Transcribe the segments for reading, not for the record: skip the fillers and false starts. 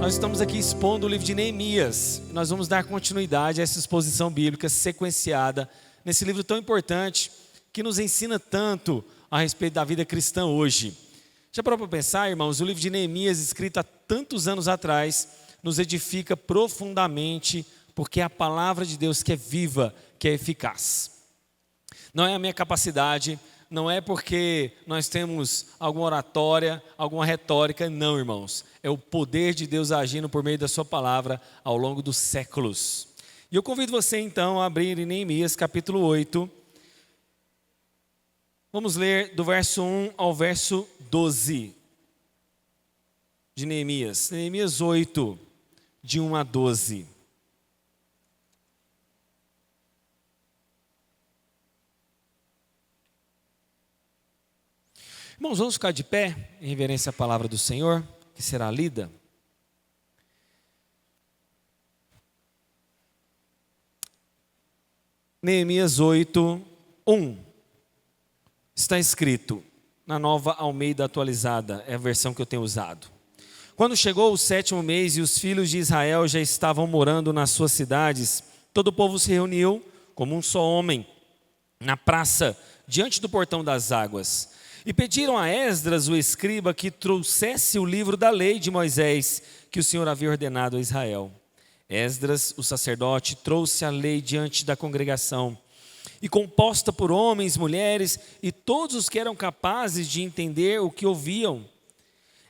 Nós estamos aqui expondo o livro de Neemias. Nós vamos dar continuidade a essa exposição bíblica sequenciada nesse livro tão importante que nos ensina tanto a respeito da vida cristã hoje. Já parou para pensar, irmãos? O livro de Neemias, escrito há tantos anos atrás, nos edifica profundamente, porque é a palavra de Deus que é viva, que é eficaz. Não é a minha capacidade, não é porque nós temos alguma oratória, alguma retórica, não, irmãos. É o poder de Deus agindo por meio da sua palavra ao longo dos séculos. E eu convido você então a abrir em Neemias capítulo 8. Vamos ler do verso 1 ao verso 12 de Neemias. Neemias 8, de 1 a 12. Irmãos, vamos ficar de pé em reverência à palavra do Senhor, que será lida. Neemias 8, 1. Está escrito, na Nova Almeida Atualizada, é a versão que eu tenho usado. Quando chegou o 7º mês e os filhos de Israel já estavam morando nas suas cidades, todo o povo se reuniu como um só homem, na praça, diante do portão das águas. E pediram a Esdras, o escriba, que trouxesse o livro da lei de Moisés, que o Senhor havia ordenado a Israel. Esdras, o sacerdote, trouxe a lei diante da congregação, e composta por homens, mulheres e todos os que eram capazes de entender o que ouviam.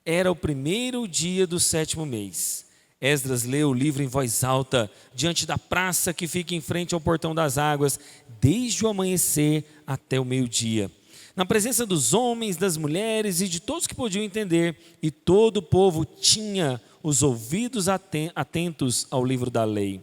Era o 1º dia do 7º mês. Esdras leu o livro em voz alta, diante da praça que fica em frente ao portão das águas, desde o amanhecer até o meio-dia, na presença dos homens, das mulheres e de todos que podiam entender, e todo o povo tinha os ouvidos atentos ao livro da lei.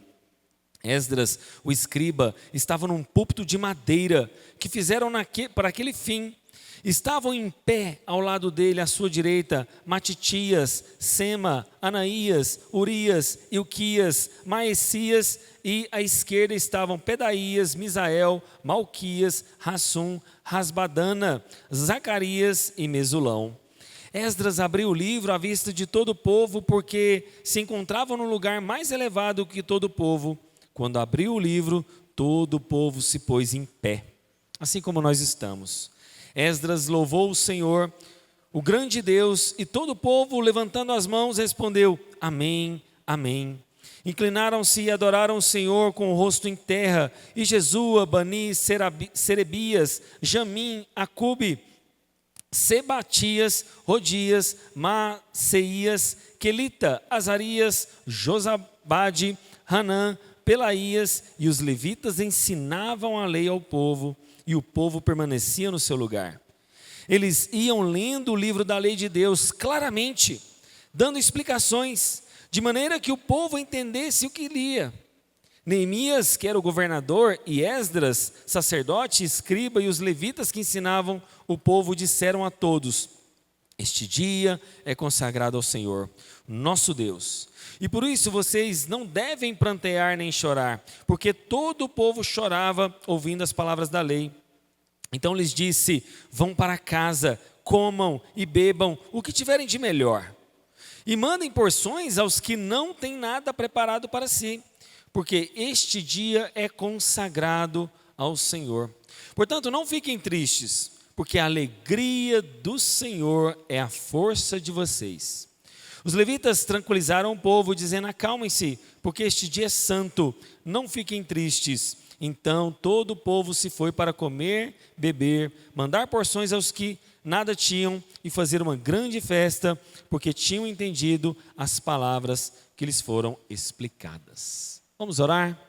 Esdras, o escriba, estava num púlpito de madeira, que fizeram para aquele fim. Estavam em pé ao lado dele, à sua direita, Matitias, Sema, Anaías, Urias, Ilquias, Maesias, e à esquerda estavam Pedaías, Misael, Malquias, Rassum, Rasbadana, Zacarias e Mesulão. Esdras abriu o livro à vista de todo o povo, porque se encontrava no lugar mais elevado que todo o povo. Quando abriu o livro, todo o povo se pôs em pé, assim como nós estamos. Esdras louvou o Senhor, o grande Deus, e todo o povo, levantando as mãos, respondeu: Amém, Amém. Inclinaram-se e adoraram o Senhor com o rosto em terra, e Jesua, Bani, Serebias, Jamim, Acube, Sebatias, Rodias, Maceias, Quelita, Azarias, Josabade, Hanã, Pelaías, e os levitas ensinavam a lei ao povo, e o povo permanecia no seu lugar. Eles iam lendo o livro da lei de Deus claramente, dando explicações, de maneira que o povo entendesse o que lia. Neemias, que era o governador, e Esdras, sacerdote, escriba, e os levitas que ensinavam o povo, disseram a todos: Este dia é consagrado ao Senhor, nosso Deus. E por isso vocês não devem prantear nem chorar, porque todo o povo chorava ouvindo as palavras da lei. Então lhes disse: Vão para casa, comam e bebam o que tiverem de melhor. E mandem porções aos que não têm nada preparado para si, porque este dia é consagrado ao Senhor. Portanto, não fiquem tristes, porque a alegria do Senhor é a força de vocês. Os levitas tranquilizaram o povo, dizendo: Acalmem-se, porque este dia é santo, não fiquem tristes. Então todo o povo se foi para comer, beber, mandar porções aos que nada tinham e fazer uma grande festa, porque tinham entendido as palavras que lhes foram explicadas. Vamos orar?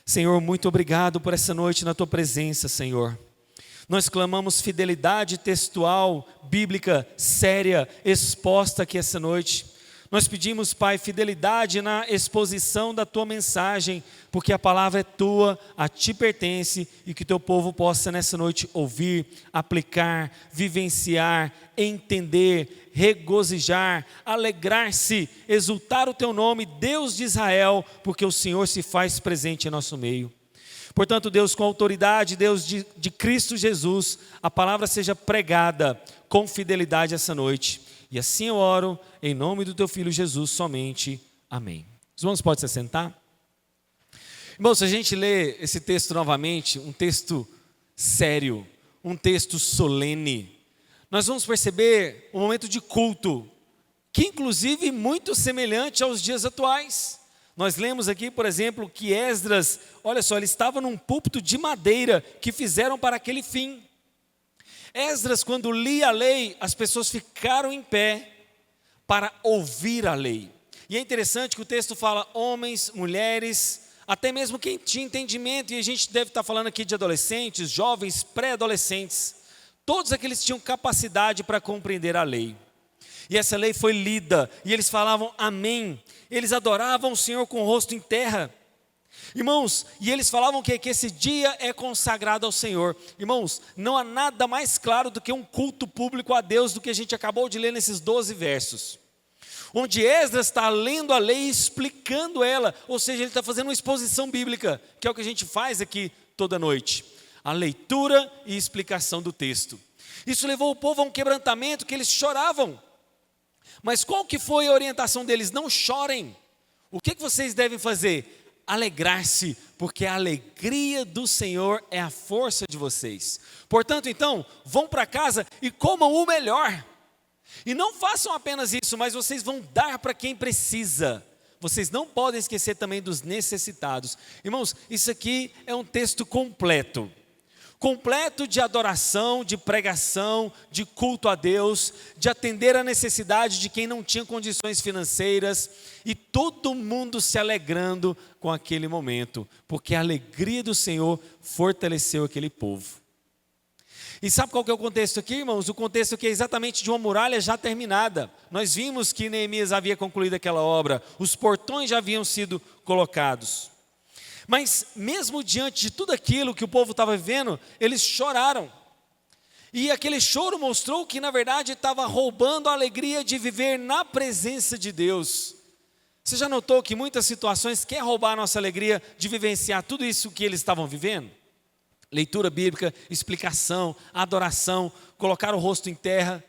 Senhor, muito obrigado por essa noite na tua presença, Senhor. Nós clamamos fidelidade textual, bíblica, séria, exposta aqui essa noite. Nós pedimos, Pai, fidelidade na exposição da tua mensagem, porque a palavra é tua, a ti pertence, e que teu povo possa nessa noite ouvir, aplicar, vivenciar, entender, regozijar, alegrar-se, exultar o teu nome, Deus de Israel, porque o Senhor se faz presente em nosso meio. Portanto, Deus, com autoridade, Deus de Cristo Jesus, a palavra seja pregada com fidelidade essa noite. E assim eu oro, em nome do teu Filho Jesus somente. Amém. Os irmãos podem se assentar? Irmãos, se a gente lê esse texto novamente, um texto sério, um texto solene, nós vamos perceber um momento de culto, que inclusive muito semelhante aos dias atuais. Nós lemos aqui, por exemplo, que Esdras, olha só, ele estava num púlpito de madeira que fizeram para aquele fim. Esdras, quando lia a lei, as pessoas ficaram em pé para ouvir a lei. E é interessante que o texto fala homens, mulheres, até mesmo quem tinha entendimento, e a gente deve estar falando aqui de adolescentes, jovens, pré-adolescentes, todos aqueles tinham capacidade para compreender a lei. E essa lei foi lida, e eles falavam amém. Eles adoravam o Senhor com o rosto em terra. Irmãos, e eles falavam que esse dia é consagrado ao Senhor. Irmãos, não há nada mais claro do que um culto público a Deus do que a gente acabou de ler nesses 12 versos. Onde Esdras está lendo a lei e explicando ela, ou seja, ele está fazendo uma exposição bíblica, que é o que a gente faz aqui toda noite. A leitura e explicação do texto. Isso levou o povo a um quebrantamento que eles choravam. Mas qual que foi a orientação deles? Não chorem. O que vocês devem fazer? Alegrar-se, porque a alegria do Senhor é a força de vocês. Portanto, então, vão para casa e comam o melhor. E não façam apenas isso, mas vocês vão dar para quem precisa. Vocês não podem esquecer também dos necessitados. Irmãos, isso aqui é um texto completo. Completo de adoração, de pregação, de culto a Deus, de atender a necessidade de quem não tinha condições financeiras, e todo mundo se alegrando com aquele momento, porque a alegria do Senhor fortaleceu aquele povo. E sabe qual que é o contexto aqui, irmãos? O contexto aqui é exatamente de uma muralha já terminada. Nós vimos que Neemias havia concluído aquela obra, os portões já haviam sido colocados. Mas mesmo diante de tudo aquilo que o povo estava vivendo, eles choraram. E aquele choro mostrou que na verdade estava roubando a alegria de viver na presença de Deus. Você já notou que muitas situações querem roubar a nossa alegria de vivenciar tudo isso que eles estavam vivendo? Leitura bíblica, explicação, adoração, colocar o rosto em terra.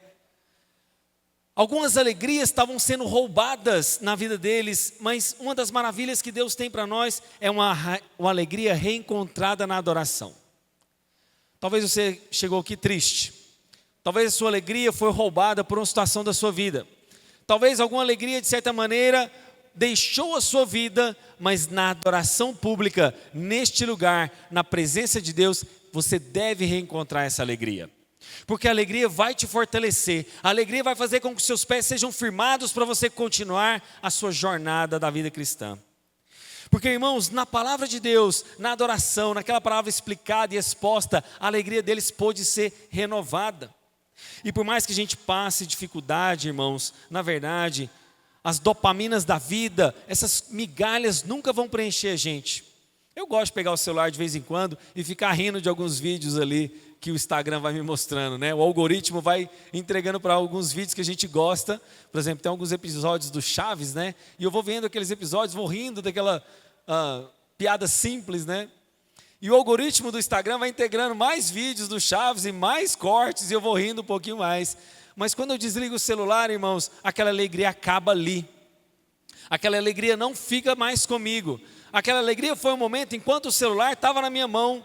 Algumas alegrias estavam sendo roubadas na vida deles, mas uma das maravilhas que Deus tem para nós é uma alegria reencontrada na adoração. Talvez você chegou aqui triste, talvez a sua alegria foi roubada por uma situação da sua vida. Talvez alguma alegria de certa maneira deixou a sua vida, mas na adoração pública, neste lugar, na presença de Deus, você deve reencontrar essa alegria. Porque a alegria vai te fortalecer, a alegria vai fazer com que seus pés sejam firmados para você continuar a sua jornada da vida cristã. Porque, irmãos, na palavra de Deus, na adoração, naquela palavra explicada e exposta, a alegria deles pôde ser renovada. E por mais que a gente passe dificuldade, irmãos, na verdade, as dopaminas da vida, essas migalhas nunca vão preencher a gente. Eu gosto de pegar o celular de vez em quando e ficar rindo de alguns vídeos ali que o Instagram vai me mostrando, né? O algoritmo vai entregando para alguns vídeos que a gente gosta. Por exemplo, tem alguns episódios do Chaves, né? E eu vou vendo aqueles episódios, vou rindo daquela piada simples, né? E o algoritmo do Instagram vai integrando mais vídeos do Chaves e mais cortes, e eu vou rindo um pouquinho mais. Mas quando eu desligo o celular, irmãos, aquela alegria acaba ali. Aquela alegria não fica mais comigo. Aquela alegria foi um momento enquanto o celular estava na minha mão.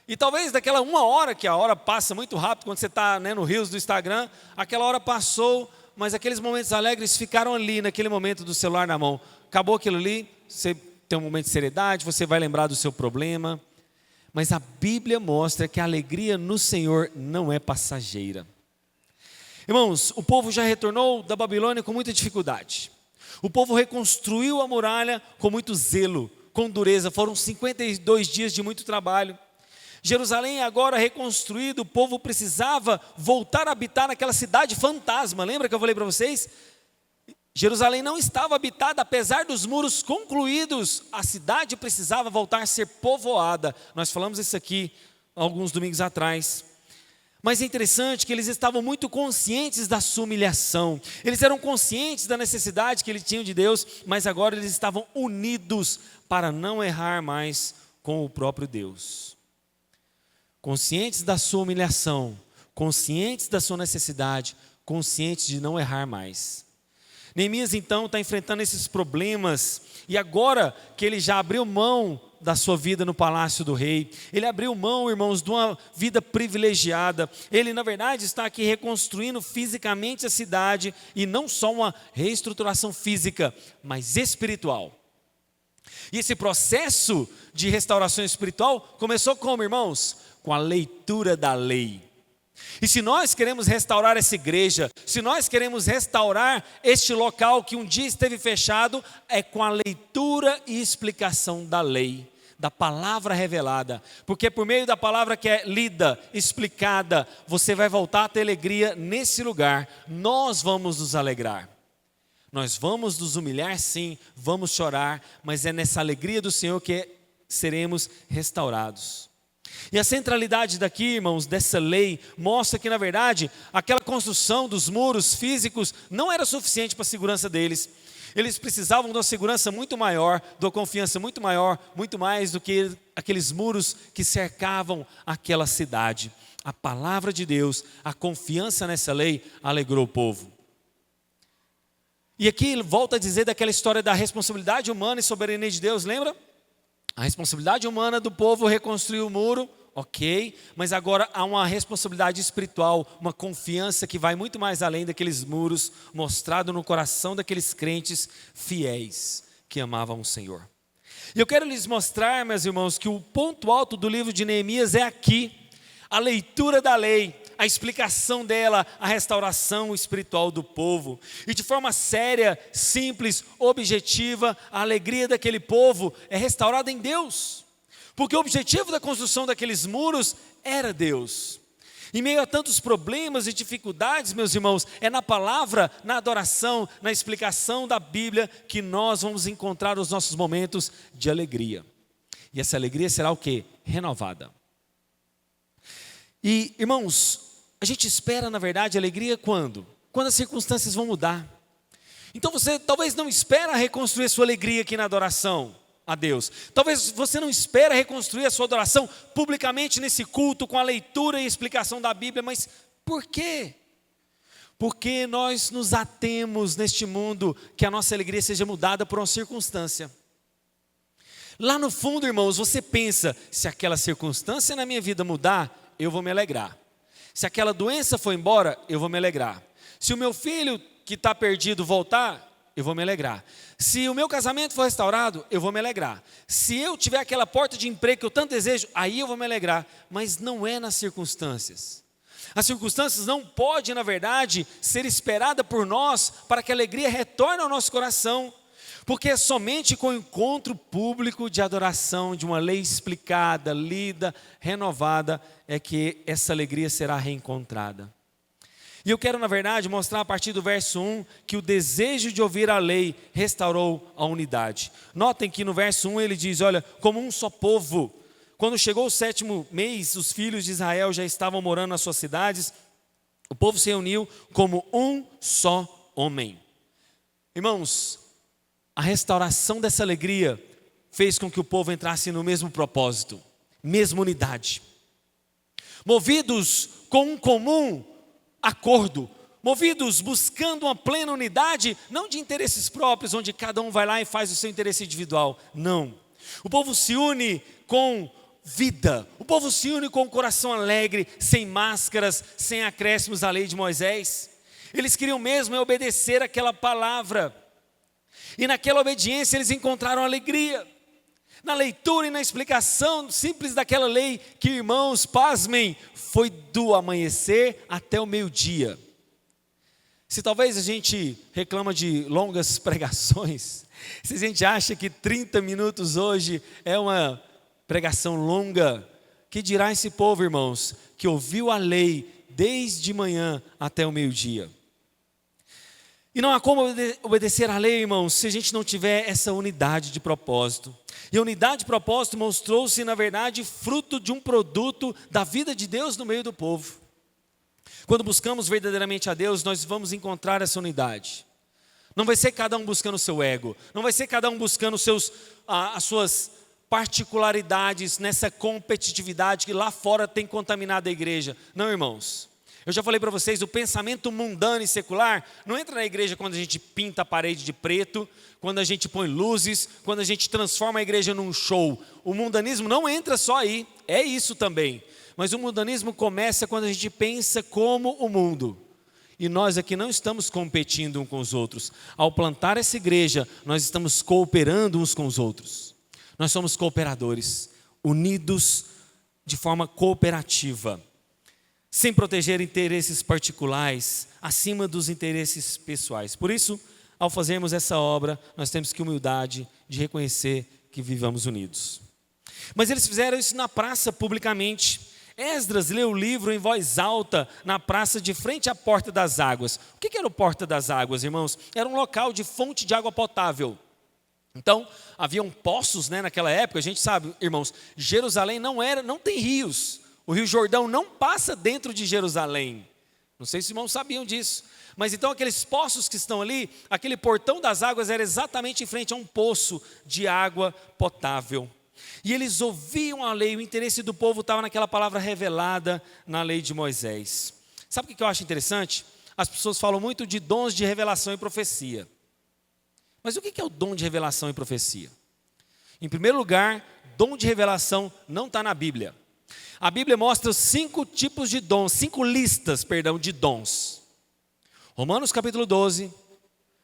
E talvez daquela uma hora, que a hora passa muito rápido quando você está, né, no Reels do Instagram, aquela hora passou, mas aqueles momentos alegres ficaram ali, naquele momento do celular na mão. Acabou aquilo ali, você tem um momento de seriedade, você vai lembrar do seu problema. Mas a Bíblia mostra que a alegria no Senhor não é passageira. Irmãos, o povo já retornou da Babilônia com muita dificuldade. O povo reconstruiu a muralha com muito zelo, com dureza. Foram 52 dias de muito trabalho. Jerusalém agora reconstruído, o povo precisava voltar a habitar naquela cidade fantasma. Lembra que eu falei para vocês? Jerusalém não estava habitada, apesar dos muros concluídos. A cidade precisava voltar a ser povoada. Nós falamos isso aqui alguns domingos atrás. Mas é interessante que eles estavam muito conscientes da sua humilhação. Eles eram conscientes da necessidade que eles tinham de Deus, mas agora eles estavam unidos para não errar mais com o próprio Deus. Conscientes da sua humilhação, conscientes da sua necessidade, consciente de não errar mais. Neemias então está enfrentando esses problemas, e agora que ele já abriu mão da sua vida no palácio do rei, ele abriu mão, irmãos, de uma vida privilegiada, ele na verdade está aqui reconstruindo fisicamente a cidade, e não só uma reestruturação física, mas espiritual. E esse processo de restauração espiritual começou como, irmãos? Com a leitura da lei. E se nós queremos restaurar essa igreja, se nós queremos restaurar este local que um dia esteve fechado, é com a leitura e explicação da lei, da palavra revelada. Porque por meio da palavra que é lida, explicada, você vai voltar a ter alegria nesse lugar. Nós vamos nos alegrar. Nós vamos nos humilhar sim, vamos chorar, mas é nessa alegria do Senhor que seremos restaurados. E a centralidade daqui, irmãos, dessa lei, mostra que na verdade, aquela construção dos muros físicos não era suficiente para a segurança deles. Eles precisavam de uma segurança muito maior, de uma confiança muito maior, muito mais do que aqueles muros que cercavam aquela cidade. A palavra de Deus, a confiança nessa lei, alegrou o povo. E aqui volta a dizer daquela história da responsabilidade humana e soberania de Deus, lembra? A responsabilidade humana do povo reconstruir o muro, ok, mas agora há uma responsabilidade espiritual, uma confiança que vai muito mais além daqueles muros, mostrado no coração daqueles crentes fiéis que amavam o Senhor. E eu quero lhes mostrar, meus irmãos, que o ponto alto do livro de Neemias é aqui, a leitura da lei, a explicação dela, a restauração espiritual do povo. E de forma séria, simples, objetiva, a alegria daquele povo é restaurada em Deus. Porque o objetivo da construção daqueles muros era Deus. Em meio a tantos problemas e dificuldades, meus irmãos, é na palavra, na adoração, na explicação da Bíblia que nós vamos encontrar os nossos momentos de alegria. E essa alegria será o quê? Renovada. E, irmãos, a gente espera, na verdade, alegria quando? Quando as circunstâncias vão mudar. Então você talvez não espera reconstruir a sua alegria aqui na adoração a Deus. Talvez você não espera reconstruir a sua adoração publicamente nesse culto, com a leitura e explicação da Bíblia, mas por quê? Porque nós nos atemos neste mundo que a nossa alegria seja mudada por uma circunstância. Lá no fundo, irmãos, você pensa, se aquela circunstância na minha vida mudar, eu vou me alegrar. Se aquela doença for embora, eu vou me alegrar. Se o meu filho que está perdido voltar, eu vou me alegrar. Se o meu casamento for restaurado, eu vou me alegrar. Se eu tiver aquela porta de emprego que eu tanto desejo, aí eu vou me alegrar. Mas não é nas circunstâncias. As circunstâncias não podem, na verdade, ser esperadas por nós para que a alegria retorne ao nosso coração. Porque é somente com o encontro público de adoração, de uma lei explicada, lida, renovada, é que essa alegria será reencontrada. E eu quero, na verdade, mostrar a partir do verso 1, que o desejo de ouvir a lei restaurou a unidade. Notem que no verso 1 ele diz, olha, como um só povo. Quando chegou o 7º mês, os filhos de Israel já estavam morando nas suas cidades, o povo se reuniu como um só homem. Irmãos, a restauração dessa alegria fez com que o povo entrasse no mesmo propósito, mesma unidade. Movidos com um comum acordo, movidos buscando uma plena unidade, não de interesses próprios, onde cada um vai lá e faz o seu interesse individual, não. O povo se une com vida, o povo se une com o coração alegre, sem máscaras, sem acréscimos à lei de Moisés. Eles queriam mesmo obedecer aquela palavra. E naquela obediência eles encontraram alegria. Na leitura e na explicação simples daquela lei, que irmãos, pasmem, foi do amanhecer até o meio-dia. Se talvez a gente reclama de longas pregações, se a gente acha que 30 minutos hoje é uma pregação longa, que dirá esse povo, irmãos, que ouviu a lei desde manhã até o meio-dia? E não há como obedecer à lei, irmãos, se a gente não tiver essa unidade de propósito. E a unidade de propósito mostrou-se, na verdade, fruto de um produto da vida de Deus no meio do povo. Quando buscamos verdadeiramente a Deus, nós vamos encontrar essa unidade. Não vai ser cada um buscando o seu ego, não vai ser cada um buscando as suas particularidades nessa competitividade que lá fora tem contaminado a igreja. Não, irmãos. Eu já falei para vocês, o pensamento mundano e secular não entra na igreja quando a gente pinta a parede de preto, quando a gente põe luzes, quando a gente transforma a igreja num show. O mundanismo não entra só aí, é isso também. Mas o mundanismo começa quando a gente pensa como o mundo. E nós aqui não estamos competindo uns com os outros. Ao plantar essa igreja, nós estamos cooperando uns com os outros. Nós somos cooperadores, unidos de forma cooperativa, sem proteger interesses particulares, acima dos interesses pessoais. Por isso, ao fazermos essa obra, nós temos que humildade de reconhecer que vivamos unidos. Mas eles fizeram isso na praça publicamente. Esdras leu o livro em voz alta na praça de frente à Porta das Águas. O que era o Porta das Águas, irmãos? Era um local de fonte de água potável. Então, haviam poços, naquela época. A gente sabe, irmãos, Jerusalém não tem rios. O Rio Jordão não passa dentro de Jerusalém. Não sei se os irmãos sabiam disso. Mas então aqueles poços que estão ali, aquele portão das águas era exatamente em frente a um poço de água potável. E eles ouviam a lei, o interesse do povo estava naquela palavra revelada na lei de Moisés. Sabe o que eu acho interessante? As pessoas falam muito de dons de revelação e profecia. Mas o que é o dom de revelação e profecia? Em primeiro lugar, dom de revelação não está na Bíblia. A Bíblia mostra 5 tipos de dons, 5 listas, de dons. Romanos capítulo 12,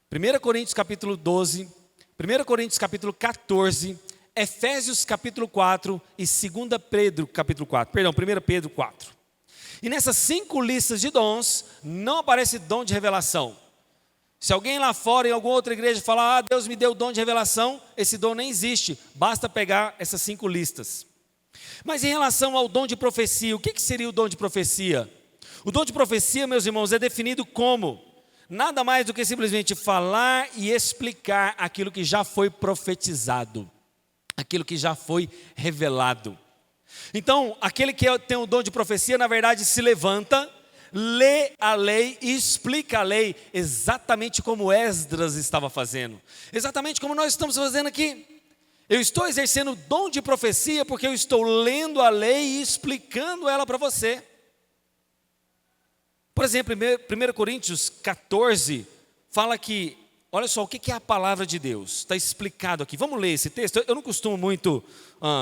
1 Coríntios capítulo 12, 1 Coríntios capítulo 14, Efésios capítulo 4 e 2 Pedro capítulo 4, 1 Pedro 4. E nessas 5 listas de dons, não aparece dom de revelação. Se alguém lá fora, em alguma outra igreja, falar, Deus me deu o dom de revelação, esse dom nem existe, basta pegar essas 5 listas. Mas em relação ao dom de profecia, o que seria o dom de profecia? O dom de profecia, meus irmãos, é definido como nada mais do que simplesmente falar e explicar aquilo que já foi profetizado, aquilo que já foi revelado. Então, aquele que tem o dom de profecia, na verdade, se levanta, lê a lei e explica a lei, exatamente como Esdras estava fazendo, exatamente como nós estamos fazendo aqui. Eu estou exercendo o dom de profecia porque eu estou lendo a lei e explicando ela para você. Por exemplo, 1 Coríntios 14 fala que, olha só, o que é a palavra de Deus? Está explicado aqui. Vamos ler esse texto? Eu não costumo muito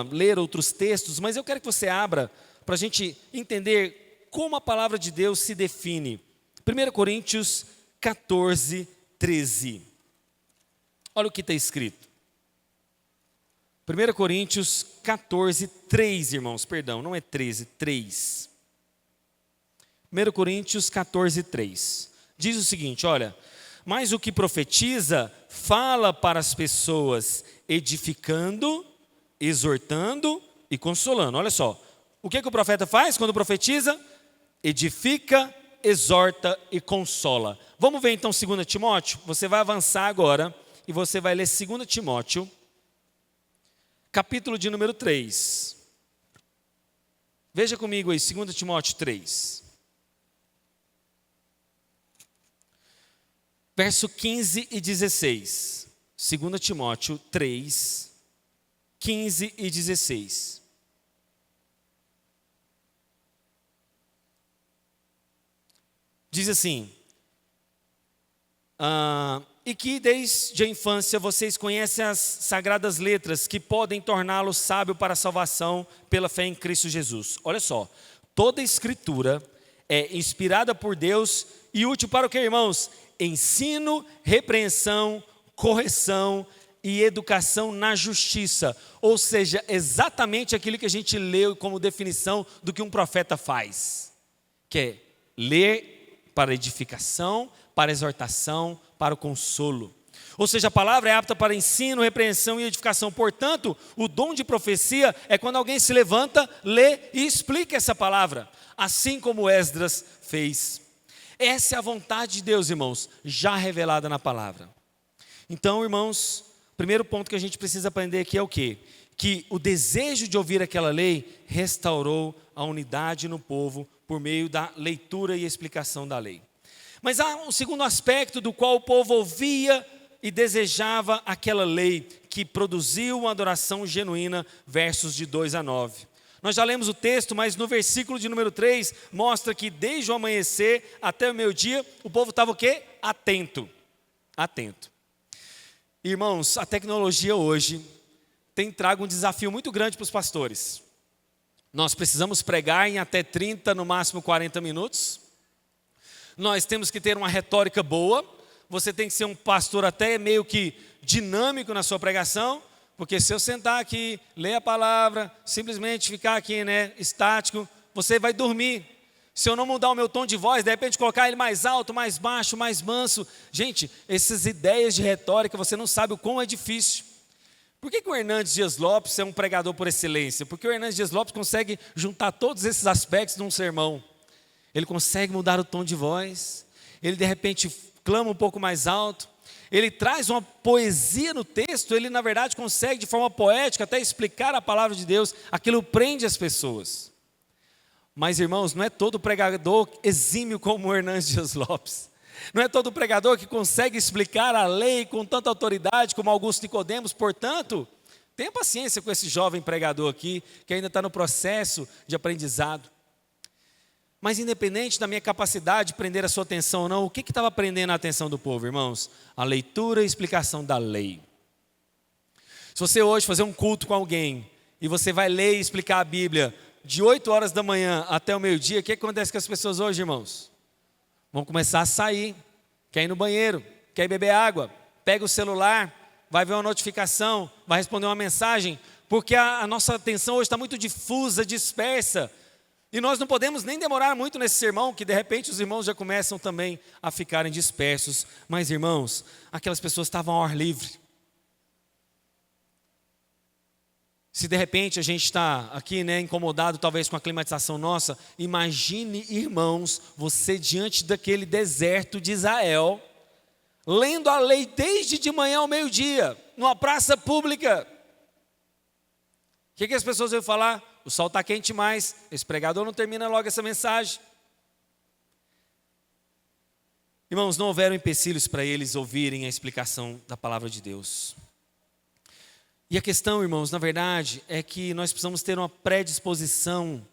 ler outros textos, mas eu quero que você abra para a gente entender como a palavra de Deus se define. 1 Coríntios 14, 13. Olha o que está escrito. 1 Coríntios 14, 3, irmãos, perdão, não é 13, 3. 1 Coríntios 14, 3. Diz o seguinte, olha, mas o que profetiza, fala para as pessoas, edificando, exortando e consolando. Olha só, o que o profeta faz quando profetiza? Edifica, exorta e consola. Vamos ver então 2 Timóteo? Você vai avançar agora e você vai ler 2 Timóteo. Capítulo de número 3. Veja comigo aí, 2 Timóteo 3. Verso 15 e 16. 2 Timóteo 3, 15 e 16. Diz assim, e que desde a infância vocês conhecem as sagradas letras que podem torná-lo sábio para a salvação pela fé em Cristo Jesus. Olha só, toda a escritura é inspirada por Deus e útil para o que, irmãos? Ensino, repreensão, correção e educação na justiça. Ou seja, exatamente aquilo que a gente leu como definição do que um profeta faz. Que é ler para edificação, para exortação, para o consolo. Ou seja, a palavra é apta para ensino, repreensão e edificação. Portanto, o dom de profecia é quando alguém se levanta, lê e explica essa palavra. Assim como Esdras fez. Essa é a vontade de Deus, irmãos, já revelada na palavra. Então, irmãos, o primeiro ponto que a gente precisa aprender aqui é o quê? Que o desejo de ouvir aquela lei restaurou a unidade no povo por meio da leitura e explicação da lei. Mas há um segundo aspecto do qual o povo ouvia e desejava aquela lei que produziu uma adoração genuína, versos de 2 a 9. Nós já lemos o texto, mas no versículo de número 3, mostra que desde o amanhecer até o meio-dia, o povo estava o quê? Atento. Atento. Irmãos, a tecnologia hoje tem trago um desafio muito grande para os pastores. Nós precisamos pregar em até 30, no máximo 40 minutos. Nós temos que ter uma retórica boa. Você tem que ser um pastor até meio que dinâmico na sua pregação. Porque se eu sentar aqui, ler a palavra, simplesmente ficar aqui, estático, você vai dormir. Se eu não mudar o meu tom de voz, de repente colocar ele mais alto, mais baixo, mais manso. Gente, essas ideias de retórica, você não sabe o quão é difícil. Por que o Hernandes Dias Lopes é um pregador por excelência? Porque o Hernandes Dias Lopes consegue juntar todos esses aspectos num sermão. Ele consegue mudar o tom de voz, ele de repente clama um pouco mais alto, ele traz uma poesia no texto, ele na verdade consegue de forma poética até explicar a palavra de Deus, aquilo prende as pessoas. Mas irmãos, não é todo pregador exímio como o Hernandes Dias Lopes, não é todo pregador que consegue explicar a lei com tanta autoridade como Augusto Nicodemos. Portanto, tenha paciência com esse jovem pregador aqui, que ainda está no processo de aprendizado. Mas independente da minha capacidade de prender a sua atenção ou não, o que estava prendendo a atenção do povo, irmãos? A leitura e explicação da lei. Se você hoje fazer um culto com alguém, e você vai ler e explicar a Bíblia, de 8 horas da manhã até o meio-dia, o que acontece com as pessoas hoje, irmãos? Vão começar a sair, quer ir no banheiro, quer ir beber água, pega o celular, vai ver uma notificação, vai responder uma mensagem, porque a nossa atenção hoje está muito difusa, dispersa. E nós não podemos nem demorar muito nesse sermão, que de repente os irmãos já começam também a ficarem dispersos. Mas irmãos, aquelas pessoas estavam ao ar livre. Se de repente a gente está aqui, incomodado talvez com a climatização nossa, imagine, irmãos, você diante daquele deserto de Israel, lendo a lei desde de manhã ao meio-dia, numa praça pública. O que as pessoas vão falar? O sol está quente demais, esse pregador não termina logo essa mensagem. Irmãos, não houveram empecilhos para eles ouvirem a explicação da palavra de Deus. E a questão, irmãos, na verdade, é que nós precisamos ter uma predisposição,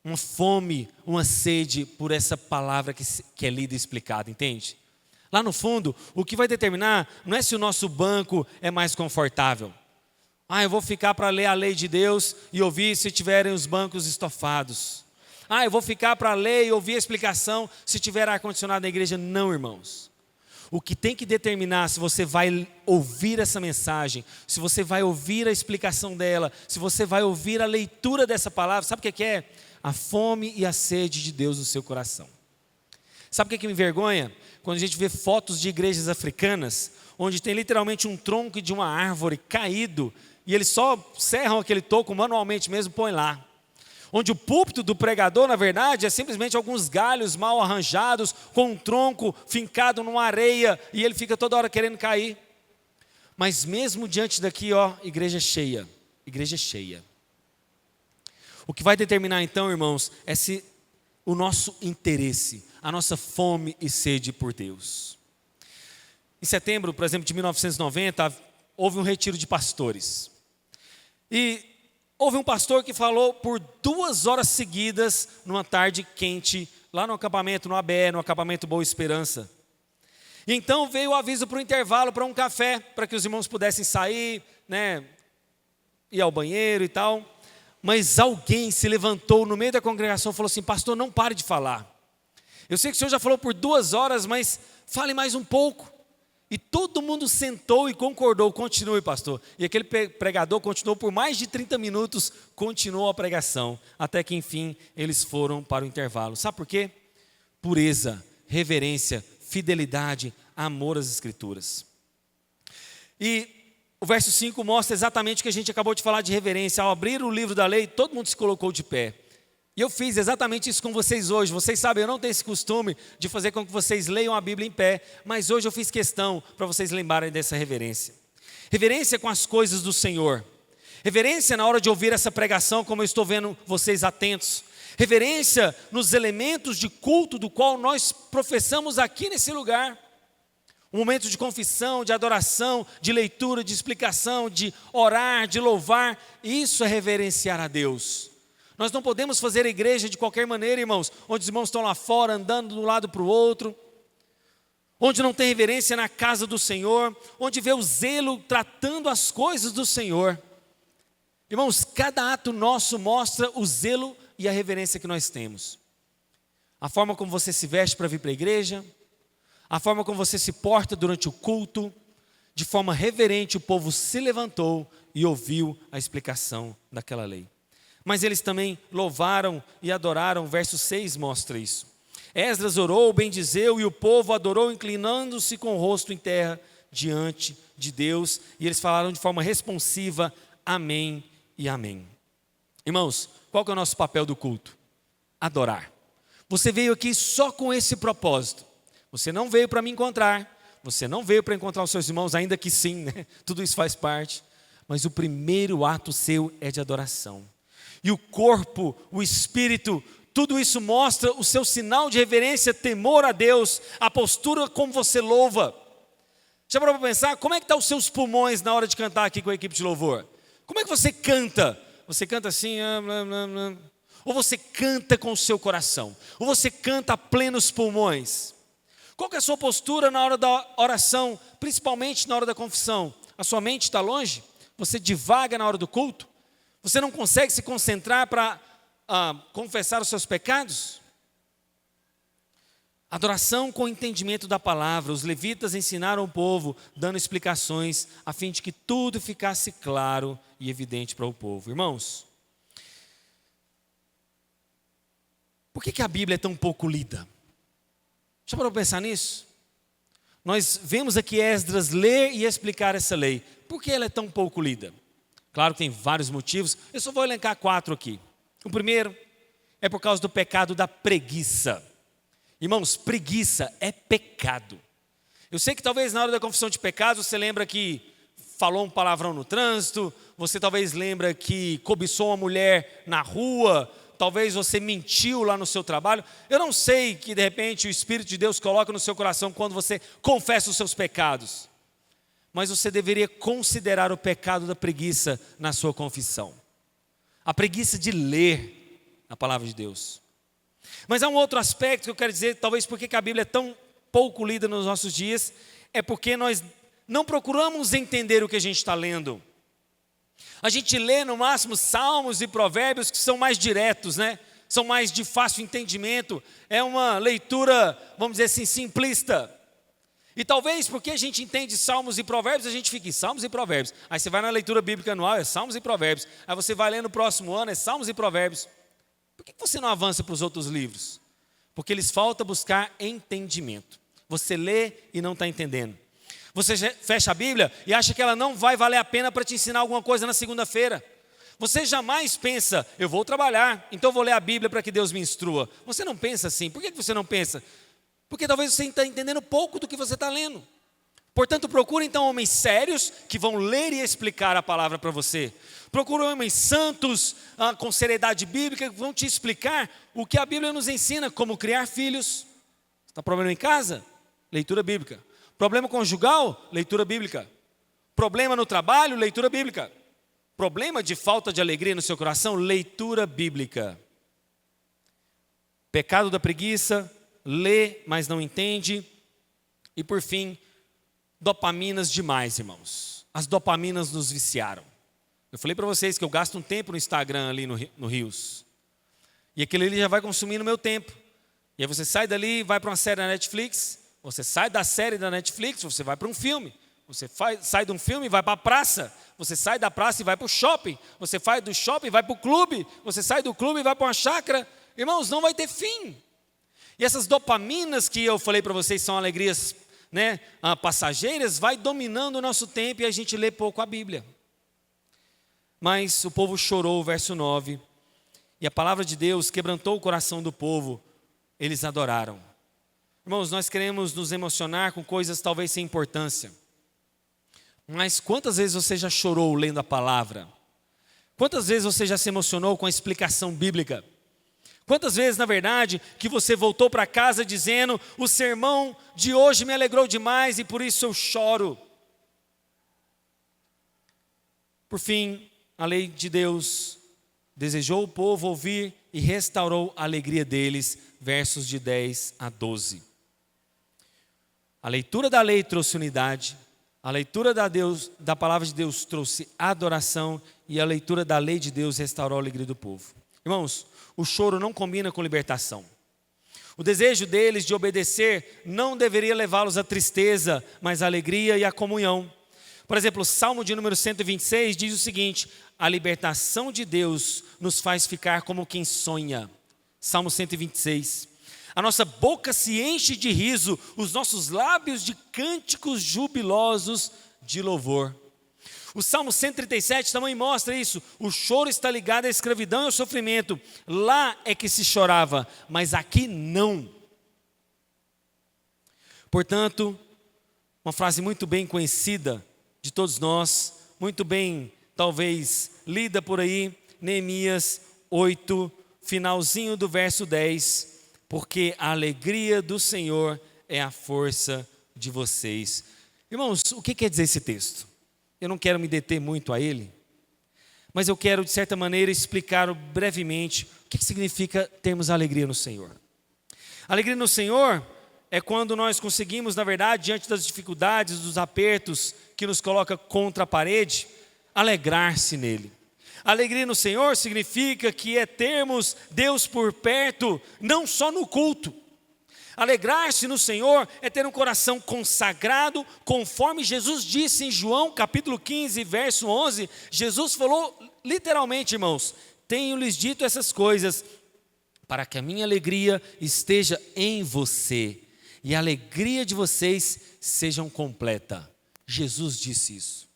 uma fome, uma sede por essa palavra que é lida e explicada, entende? Lá no fundo, o que vai determinar não é se o nosso banco é mais confortável. Eu vou ficar para ler a lei de Deus e ouvir se tiverem os bancos estofados. Eu vou ficar para ler e ouvir a explicação se tiver ar-condicionado na igreja. Não, irmãos. O que tem que determinar se você vai ouvir essa mensagem, se você vai ouvir a explicação dela, se você vai ouvir a leitura dessa palavra, sabe o que é? A fome e a sede de Deus no seu coração. Sabe o que me envergonha? Quando a gente vê fotos de igrejas africanas, onde tem literalmente um tronco de uma árvore caído, e eles só serram aquele toco manualmente mesmo, põem lá. Onde o púlpito do pregador, na verdade, é simplesmente alguns galhos mal arranjados, com um tronco fincado numa areia, e ele fica toda hora querendo cair. Mas mesmo diante daqui, igreja cheia, igreja cheia. O que vai determinar então, irmãos, é se o nosso interesse, a nossa fome e sede por Deus. Em setembro, por exemplo, de 1990, houve um retiro de pastores. E houve um pastor que falou por 2 horas seguidas, numa tarde quente, lá no acampamento, no ABE, no acampamento Boa Esperança. E então veio o aviso para o intervalo, para um café, para que os irmãos pudessem sair, ir ao banheiro e tal. Mas alguém se levantou no meio da congregação e falou assim: pastor, não pare de falar. Eu sei que o senhor já falou por 2 horas, mas fale mais um pouco. E todo mundo sentou e concordou: continue, pastor. E aquele pregador continuou por mais de 30 minutos, continuou a pregação, até que enfim eles foram para o intervalo. Sabe por quê? Pureza, reverência, fidelidade, amor às Escrituras. E o verso 5 mostra exatamente o que a gente acabou de falar de reverência. Ao abrir o livro da lei, todo mundo se colocou de pé. E eu fiz exatamente isso com vocês hoje. Vocês sabem, eu não tenho esse costume de fazer com que vocês leiam a Bíblia em pé, mas hoje eu fiz questão para vocês lembrarem dessa reverência. Reverência com as coisas do Senhor. Reverência na hora de ouvir essa pregação, como eu estou vendo vocês atentos. Reverência nos elementos de culto do qual nós professamos aqui nesse lugar. Um momento de confissão, de adoração, de leitura, de explicação, de orar, de louvar. Isso é reverenciar a Deus. Nós não podemos fazer a igreja de qualquer maneira, irmãos, onde os irmãos estão lá fora, andando de um lado para o outro, onde não tem reverência na casa do Senhor, onde vê o zelo tratando as coisas do Senhor. Irmãos, cada ato nosso mostra o zelo e a reverência que nós temos. A forma como você se veste para vir para a igreja, a forma como você se porta durante o culto, de forma reverente o povo se levantou e ouviu a explicação daquela lei. Mas eles também louvaram e adoraram, verso 6 mostra isso. Esdras orou, bendizeu, e o povo adorou, inclinando-se com o rosto em terra diante de Deus. E eles falaram de forma responsiva, amém e amém. Irmãos, qual que é o nosso papel do culto? Adorar. Você veio aqui só com esse propósito. Você não veio para me encontrar, você não veio para encontrar os seus irmãos, ainda que sim, né? Tudo isso faz parte. Mas o primeiro ato seu é de adoração. E o corpo, o espírito, tudo isso mostra o seu sinal de reverência, temor a Deus, a postura como você louva. Já parou para pensar, como é que estão os seus pulmões na hora de cantar aqui com a equipe de louvor? Como é que você canta? Você canta assim, ou você canta com o seu coração? Ou você canta a plenos pulmões? Qual que é a sua postura na hora da oração, principalmente na hora da confissão? A sua mente está longe? Você divaga na hora do culto? Você não consegue se concentrar para confessar os seus pecados? Adoração com entendimento da palavra. Os levitas ensinaram o povo, dando explicações, a fim de que tudo ficasse claro e evidente para o povo. Irmãos, por que a Bíblia é tão pouco lida? Já parou para pensar nisso? Nós vemos aqui Esdras ler e explicar essa lei. Por que ela é tão pouco lida? Claro que tem vários motivos, eu só vou elencar 4 aqui. O primeiro é por causa do pecado da preguiça. Irmãos, preguiça é pecado. Eu sei que talvez na hora da confissão de pecados você lembra que falou um palavrão no trânsito, você talvez lembra que cobiçou uma mulher na rua, talvez você mentiu lá no seu trabalho. Eu não sei que de repente o Espírito de Deus coloca no seu coração quando você confessa os seus pecados. Mas você deveria considerar o pecado da preguiça na sua confissão. A preguiça de ler a palavra de Deus. Mas há um outro aspecto que eu quero dizer, talvez porque a Bíblia é tão pouco lida nos nossos dias, é porque nós não procuramos entender o que a gente está lendo. A gente lê no máximo salmos e provérbios que são mais diretos, né? São mais de fácil entendimento. É uma leitura, vamos dizer assim, simplista. E talvez porque a gente entende salmos e provérbios, a gente fica em salmos e provérbios. Aí você vai na leitura bíblica anual, é salmos e provérbios. Aí você vai ler no próximo ano, é salmos e provérbios. Por que você não avança para os outros livros? Porque lhes falta buscar entendimento. Você lê e não está entendendo. Você fecha a Bíblia e acha que ela não vai valer a pena para te ensinar alguma coisa na segunda-feira. Você jamais pensa, eu vou trabalhar, então vou ler a Bíblia para que Deus me instrua. Você não pensa assim. Por que você não pensa? Porque talvez você está entendendo pouco do que você está lendo. Portanto, procure então homens sérios que vão ler e explicar a palavra para você. Procure homens santos, com seriedade bíblica, que vão te explicar o que a Bíblia nos ensina, como criar filhos. Está problema em casa? Leitura bíblica. Problema conjugal? Leitura bíblica. Problema no trabalho? Leitura bíblica. Problema de falta de alegria no seu coração? Leitura bíblica. Pecado da preguiça, lê, mas não entende. E por fim, dopaminas demais, irmãos. As dopaminas nos viciaram. Eu falei para vocês que eu gasto um tempo no Instagram ali no Rios. E aquilo ali já vai consumindo meu tempo. E aí você sai dali, vai para uma série na Netflix. Você sai da série da Netflix, você vai para um filme. Você sai de um filme e vai para a praça. Você sai da praça e vai para o shopping. Você sai do shopping e vai para o clube. Você sai do clube e vai para uma chácara. Irmãos, não vai ter fim. E essas dopaminas que eu falei para vocês são alegrias, né, passageiras, vai dominando o nosso tempo e a gente lê pouco a Bíblia. Mas o povo chorou, verso 9. E a palavra de Deus quebrantou o coração do povo. Eles adoraram. Irmãos, nós queremos nos emocionar com coisas talvez sem importância. Mas quantas vezes você já chorou lendo a palavra? Quantas vezes você já se emocionou com a explicação bíblica? Quantas vezes, na verdade, que você voltou para casa dizendo: o sermão de hoje me alegrou demais e por isso eu choro. Por fim, a lei de Deus desejou o povo ouvir e restaurou a alegria deles. Versos de 10 a 12. A leitura da lei trouxe unidade, a leitura da palavra de Deus trouxe adoração e a leitura da lei de Deus restaurou a alegria do povo. Irmãos, o choro não combina com libertação. O desejo deles de obedecer não deveria levá-los à tristeza, mas à alegria e à comunhão. Por exemplo, o Salmo de número 126 diz o seguinte: a libertação de Deus nos faz ficar como quem sonha. Salmo 126. A nossa boca se enche de riso, os nossos lábios de cânticos jubilosos de louvor. O Salmo 137 também mostra isso. O choro está ligado à escravidão e ao sofrimento. Lá é que se chorava, mas aqui não. Portanto, uma frase muito bem conhecida de todos nós, muito bem, talvez, lida por aí, Neemias 8, finalzinho do verso 10. Porque a alegria do Senhor é a força de vocês. Irmãos, o que quer dizer esse texto? Eu não quero me deter muito a ele, mas eu quero, de certa maneira, explicar brevemente o que significa termos alegria no Senhor. Alegria no Senhor é quando nós conseguimos, na verdade, diante das dificuldades, dos apertos que nos coloca contra a parede, alegrar-se nele. Alegria no Senhor significa que é termos Deus por perto, não só no culto. Alegrar-se no Senhor é ter um coração consagrado, conforme Jesus disse em João capítulo 15, verso 11. Jesus falou literalmente, irmãos: tenho-lhes dito essas coisas, para que a minha alegria esteja em você, e a alegria de vocês seja completa. Jesus disse isso.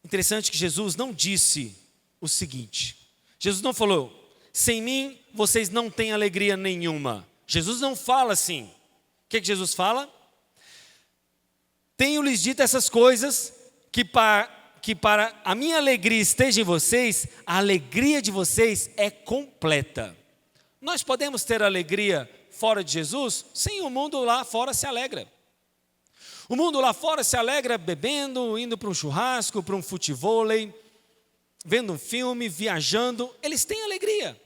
Interessante que Jesus não disse o seguinte: Jesus não falou, sem mim vocês não têm alegria nenhuma. Jesus não fala assim. O que Jesus fala? Tenho-lhes dito essas coisas, que para a minha alegria esteja em vocês, a alegria de vocês é completa. Nós podemos ter alegria fora de Jesus? Sim, o mundo lá fora se alegra. O mundo lá fora se alegra bebendo, indo para um churrasco, para um futevôlei, vendo um filme, viajando. Eles têm alegria.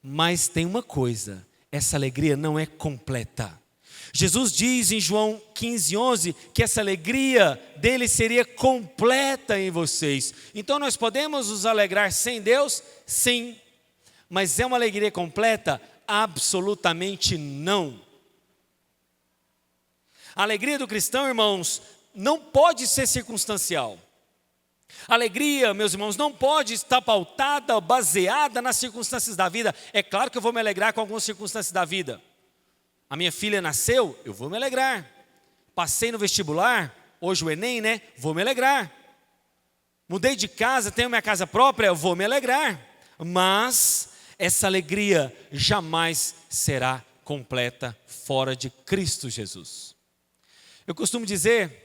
Mas tem uma coisa: essa alegria não é completa. Jesus diz em João 15, 11, que essa alegria dele seria completa em vocês. Então nós podemos nos alegrar sem Deus? Sim. Mas é uma alegria completa? Absolutamente não. A alegria do cristão, irmãos, não pode ser circunstancial. A alegria, meus irmãos, não pode estar pautada, baseada nas circunstâncias da vida. É claro que eu vou me alegrar com algumas circunstâncias da vida. A minha filha nasceu, eu vou me alegrar. Passei no vestibular, hoje o Enem, né? Vou me alegrar. Mudei de casa, tenho minha casa própria, eu vou me alegrar. Mas essa alegria jamais será completa fora de Cristo Jesus. Eu costumo dizer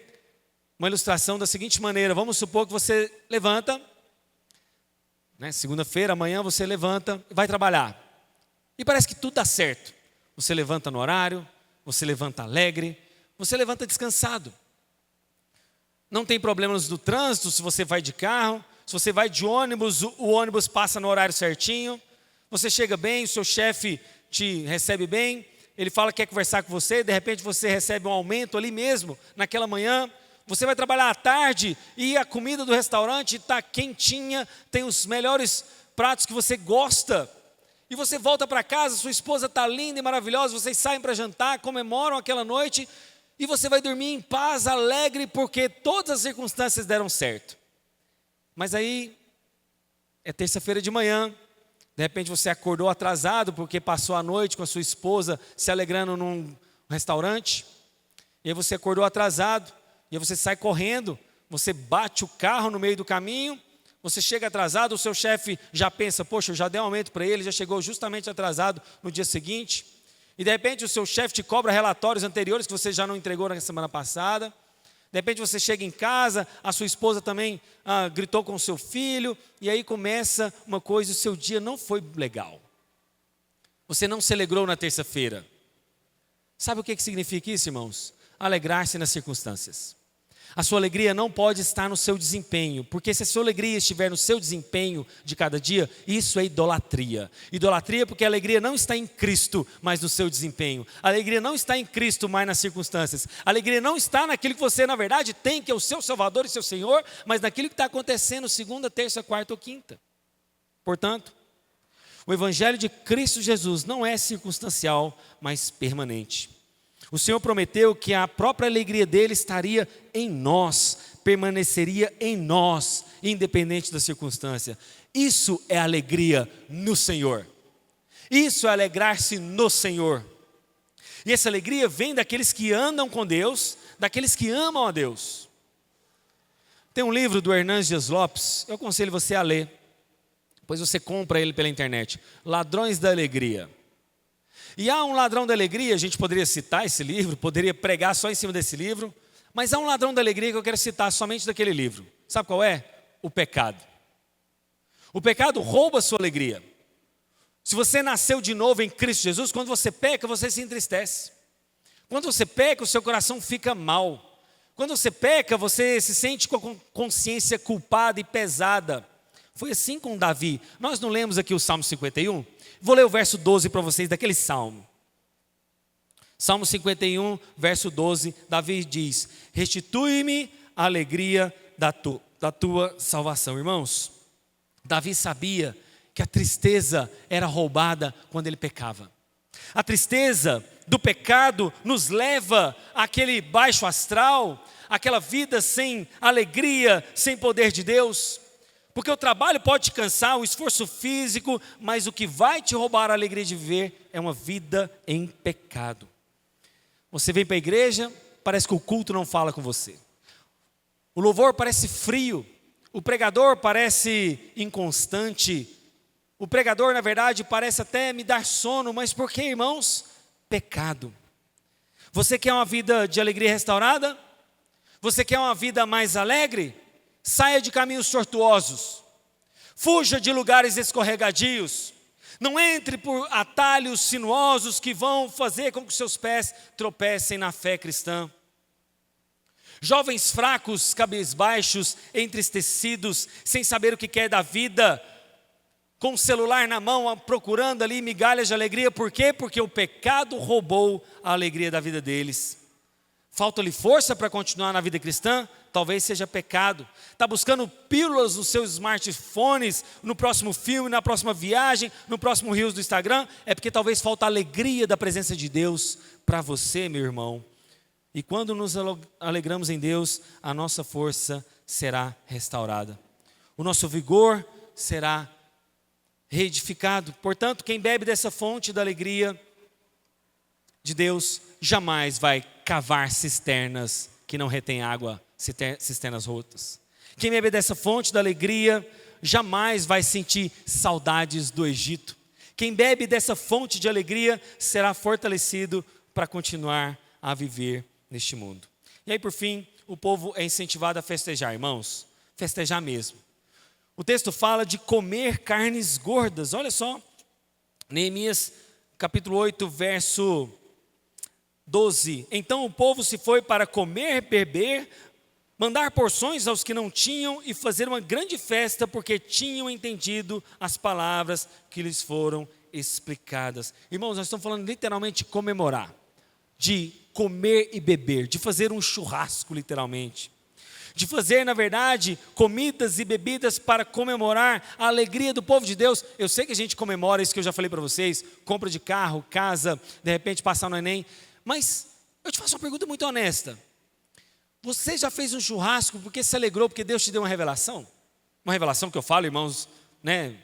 uma ilustração da seguinte maneira: vamos supor que você levanta, né, segunda-feira, amanhã você levanta e vai trabalhar. E parece que tudo dá certo. Você levanta no horário, você levanta alegre, você levanta descansado. Não tem problemas do trânsito se você vai de carro, se você vai de ônibus, o ônibus passa no horário certinho. Você chega bem, o seu chefe te recebe bem, ele fala que quer conversar com você, de repente você recebe um aumento ali mesmo, naquela manhã. Você vai trabalhar à tarde e a comida do restaurante está quentinha, tem os melhores pratos que você gosta. E você volta para casa, sua esposa está linda e maravilhosa, vocês saem para jantar, comemoram aquela noite e você vai dormir em paz, alegre, porque todas as circunstâncias deram certo. Mas aí, é terça-feira de manhã, de repente você acordou atrasado porque passou a noite com a sua esposa se alegrando num restaurante. E aí você acordou atrasado. E aí você sai correndo, você bate o carro no meio do caminho, você chega atrasado, o seu chefe já pensa, poxa, eu já dei um aumento para ele, já chegou justamente atrasado no dia seguinte. E de repente o seu chefe te cobra relatórios anteriores que você já não entregou na semana passada. De repente você chega em casa, a sua esposa também gritou com o seu filho, e aí começa uma coisa, o seu dia não foi legal. Você não se alegrou na terça-feira. Sabe o que significa isso, irmãos? Alegrar-se nas circunstâncias. A sua alegria não pode estar no seu desempenho, porque se a sua alegria estiver no seu desempenho de cada dia, isso é idolatria. Idolatria porque a alegria não está em Cristo, mas no seu desempenho. A alegria não está em Cristo, mas nas circunstâncias. A alegria não está naquilo que você, na verdade, tem, que é o seu Salvador e seu Senhor, mas naquilo que está acontecendo segunda, terça, quarta ou quinta. Portanto, o Evangelho de Cristo Jesus não é circunstancial, mas permanente. O Senhor prometeu que a própria alegria dele estaria em nós, permaneceria em nós, independente da circunstância. Isso é alegria no Senhor. Isso é alegrar-se no Senhor. E essa alegria vem daqueles que andam com Deus, daqueles que amam a Deus. Tem um livro do Hernandes Dias Lopes, eu aconselho você a ler, depois você compra ele pela internet, Ladrões da Alegria. E há um ladrão da alegria, a gente poderia citar esse livro, poderia pregar só em cima desse livro, mas há um ladrão da alegria que eu quero citar somente daquele livro. Sabe qual é? O pecado. O pecado rouba a sua alegria. Se você nasceu de novo em Cristo Jesus, quando você peca, você se entristece. Quando você peca, o seu coração fica mal. Quando você peca, você se sente com a consciência culpada e pesada. Foi assim com Davi. Nós não lemos aqui o Salmo 51? Vou ler o verso 12 para vocês daquele salmo. Salmo 51, verso 12, Davi diz: restitui-me a alegria da tua salvação. Irmãos, Davi sabia que a tristeza era roubada quando ele pecava. A tristeza do pecado nos leva àquele baixo astral, àquela vida sem alegria, sem poder de Deus. Porque o trabalho pode te cansar, o esforço físico, mas o que vai te roubar a alegria de viver é uma vida em pecado. Você vem para a igreja, parece que o culto não fala com você. O louvor parece frio, o pregador parece inconstante. O pregador, na verdade, parece até me dar sono, mas por que, irmãos? Pecado. Você quer uma vida de alegria restaurada? Você quer uma vida mais alegre? Saia de caminhos tortuosos, fuja de lugares escorregadios, não entre por atalhos sinuosos que vão fazer com que seus pés tropecem na fé cristã. Jovens fracos, cabisbaixos, entristecidos, sem saber o que quer da vida, com o celular na mão, procurando ali migalhas de alegria. Por quê? Porque o pecado roubou a alegria da vida deles. Falta-lhe força para continuar na vida cristã? Talvez seja pecado. Está buscando pílulas nos seus smartphones, no próximo filme, na próxima viagem, no próximo Reels do Instagram? É porque talvez falta a alegria da presença de Deus para você, meu irmão. E quando nos alegramos em Deus, a nossa força será restaurada. O nosso vigor será reedificado. Portanto, quem bebe dessa fonte da alegria de Deus jamais vai cavar cisternas que não retêm água, cisternas rotas. Quem bebe dessa fonte da alegria jamais vai sentir saudades do Egito. Quem bebe dessa fonte de alegria será fortalecido para continuar a viver neste mundo. E aí, por fim, o povo é incentivado a festejar, irmãos, festejar mesmo. O texto fala de comer carnes gordas. Olha só, Neemias capítulo 8, verso 12. Então o povo se foi para comer, beber, mandar porções aos que não tinham e fazer uma grande festa, porque tinham entendido as palavras que lhes foram explicadas. Irmãos, nós estamos falando literalmente de comemorar, de comer e beber, de fazer um churrasco literalmente, de fazer, na verdade, comidas e bebidas para comemorar a alegria do povo de Deus. Eu sei que a gente comemora isso que eu já falei para vocês, compra de carro, casa, de repente passar no Enem, mas eu te faço uma pergunta muito honesta. Você já fez um churrasco porque se alegrou, porque Deus te deu uma revelação? Uma revelação que eu falo, irmãos, né?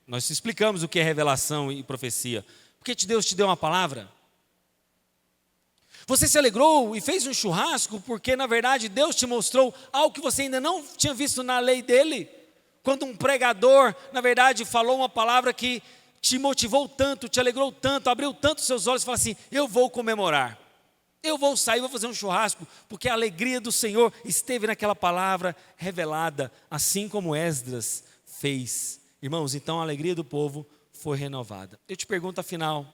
Nós explicamos o que é revelação e profecia. Porque Deus te deu uma palavra? Você se alegrou e fez um churrasco porque, na verdade, Deus te mostrou algo que você ainda não tinha visto na lei dele? Quando um pregador, na verdade, falou uma palavra que te motivou tanto, te alegrou tanto, abriu tanto os seus olhos e falou assim: eu vou comemorar. Eu vou sair, vou fazer um churrasco, porque a alegria do Senhor esteve naquela palavra revelada, assim como Esdras fez. Irmãos, então a alegria do povo foi renovada. Eu te pergunto, afinal,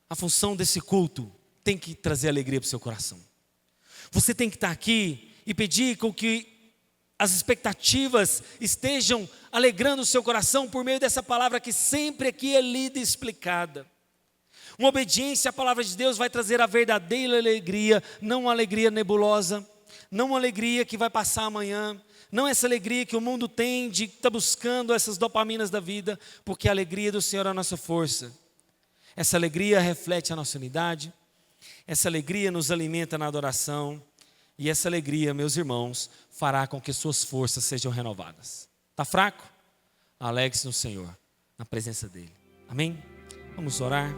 a função desse culto tem que trazer alegria para o seu coração. Você tem que estar aqui e pedir com que as expectativas estejam alegrando o seu coração por meio dessa palavra que sempre aqui é lida e explicada. Uma obediência à palavra de Deus vai trazer a verdadeira alegria, não uma alegria nebulosa, não uma alegria que vai passar amanhã, não essa alegria que o mundo tem de estar buscando essas dopaminas da vida, porque a alegria do Senhor é a nossa força. Essa alegria reflete a nossa unidade, essa alegria nos alimenta na adoração, e essa alegria, meus irmãos, fará com que suas forças sejam renovadas. Está fraco? Alegre-se no Senhor, na presença dEle. Amém? Vamos orar.